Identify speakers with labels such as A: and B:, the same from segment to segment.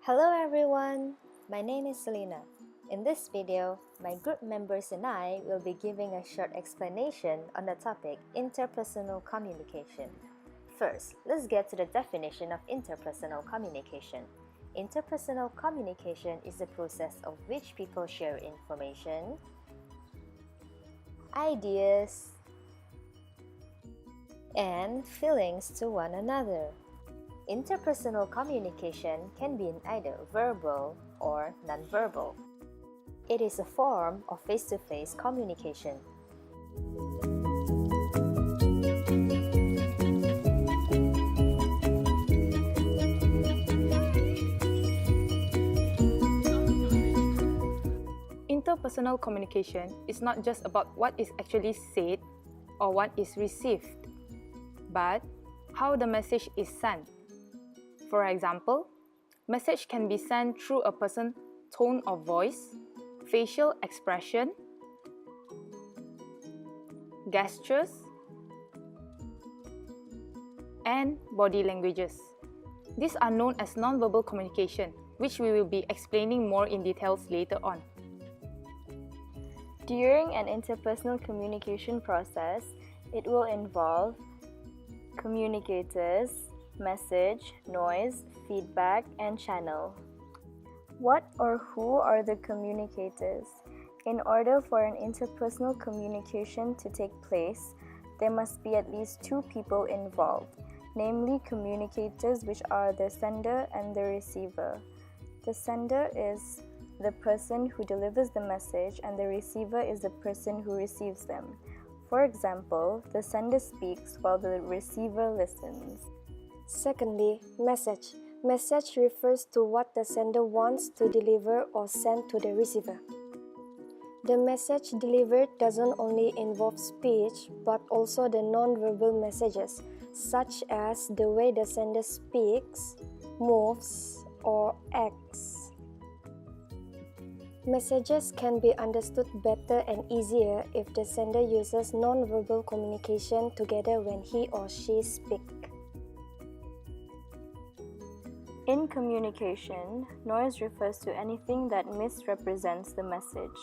A: Hello everyone, my name is Selena. In this video, my group members and I will be giving a short explanation on the topic interpersonal communication. First, let's get to the definition of interpersonal communication. Interpersonal communication is the process of which people share information, ideas, and feelings to one another. Interpersonal communication can be in either verbal or nonverbal. It is a form of face-to-face communication.
B: Interpersonal communication is not just about what is actually said or what is received, but how the message is sent. For example, message can be sent through a person's tone of voice, facial expression, gestures, and body languages. These are known as nonverbal communication, which we will be explaining more in details later on.
C: During an interpersonal communication process, it will involve communicators, message, noise, feedback, and channel. What or who are the communicators? In order for an interpersonal communication to take place, there must be at least two people involved, namely communicators, which are the sender and the receiver. The sender is the person who delivers the message and the receiver is the person who receives them. For example, the sender speaks while the receiver listens.
D: Secondly, message. Message refers to what the sender wants to deliver or send to the receiver. The message delivered doesn't only involve speech, but also the non-verbal messages, such as the way the sender speaks, moves, or acts. Messages can be understood better and easier if the sender uses non-verbal communication together when he or she speaks.
C: In communication, noise refers to anything that misrepresents the message.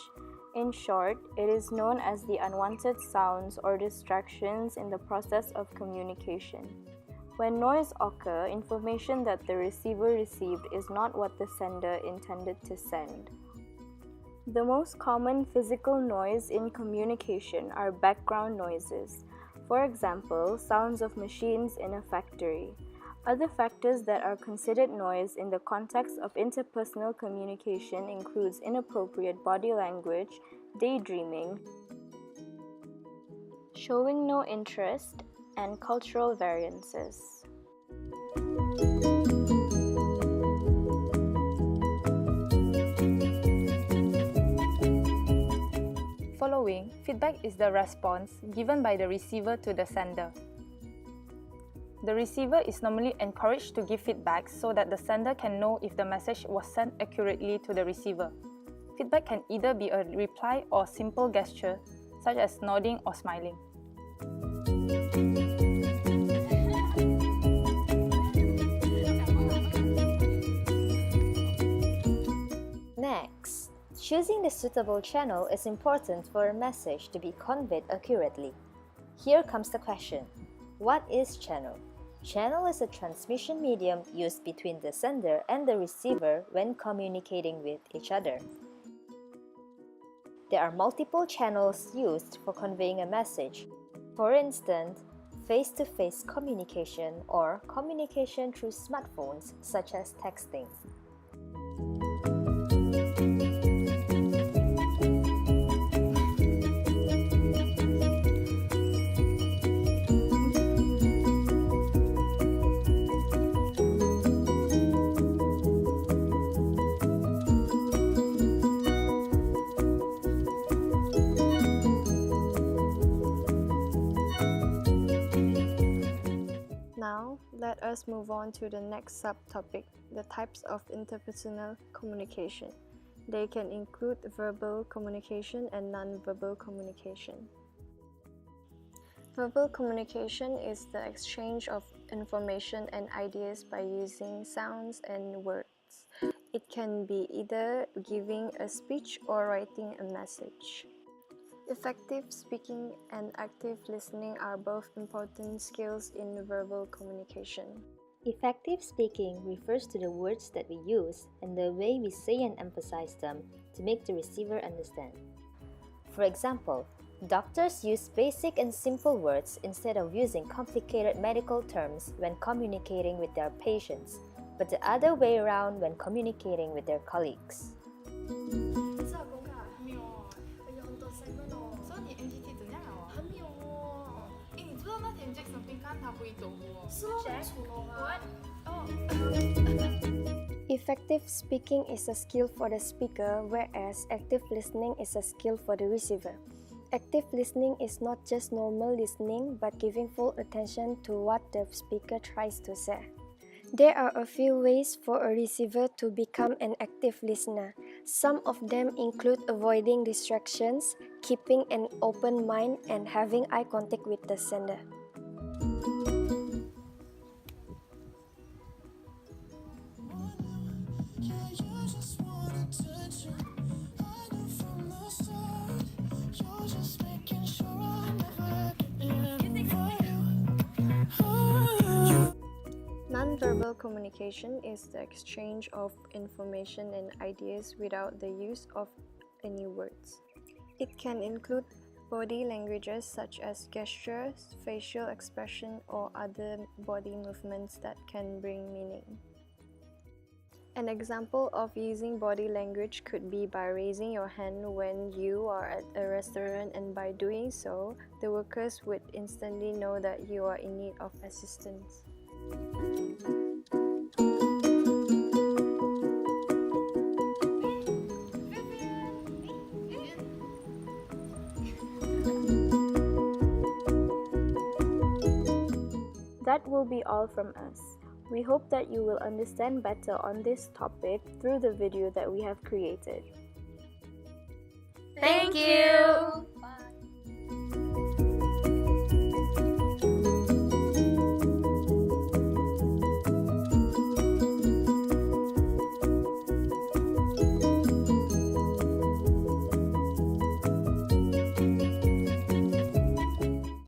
C: In short, it is known as the unwanted sounds or distractions in the process of communication. When noise occurs, information that the receiver received is not what the sender intended to send. The most common physical noise in communication are background noises. For example, sounds of machines in a factory. Other factors that are considered noise in the context of interpersonal communication includes inappropriate body language, daydreaming, showing no interest, and cultural variances.
B: Following, feedback is the response given by the receiver to the sender. The receiver is normally encouraged to give feedback so that the sender can know if the message was sent accurately to the receiver. Feedback can either be a reply or simple gesture, such as nodding or smiling.
A: Next, choosing the suitable channel is important for a message to be conveyed accurately. Here comes the question: what is channel? Channel is a transmission medium used between the sender and the receiver when communicating with each other. There are multiple channels used for conveying a message. For instance, face-to-face communication or communication through smartphones such as texting.
D: Now, let us move on to the next subtopic, the types of interpersonal communication. They can include verbal communication and non-verbal communication. Verbal communication is the exchange of information and ideas by using sounds and words.
E: It can be either giving a speech or writing a message. Effective speaking and active listening are both important skills in verbal communication.
A: Effective speaking refers to the words that we use and the way we say and emphasize them to make the receiver understand. For example, doctors use basic and simple words instead of using complicated medical terms when communicating with their patients, but the other way around when communicating with their colleagues.
D: Effective speaking is a skill for the speaker, whereas active listening is a skill for the receiver. Active listening is not just normal listening, but giving full attention to what the speaker tries to say. There are a few ways for a receiver to become an active listener. Some of them include avoiding distractions, keeping an open mind, and having eye contact with the sender.
E: Nonverbal communication is the exchange of information and ideas without the use of any words. It can include body languages such as gestures, facial expression, or other body movements that can bring meaning. An example of using body language could be by raising your hand when you are at a restaurant, and by doing so, the workers would instantly know that you are in need of assistance.
C: That will be all from us. We hope that you will understand better on this topic through the video that we have created.
A: Thank you!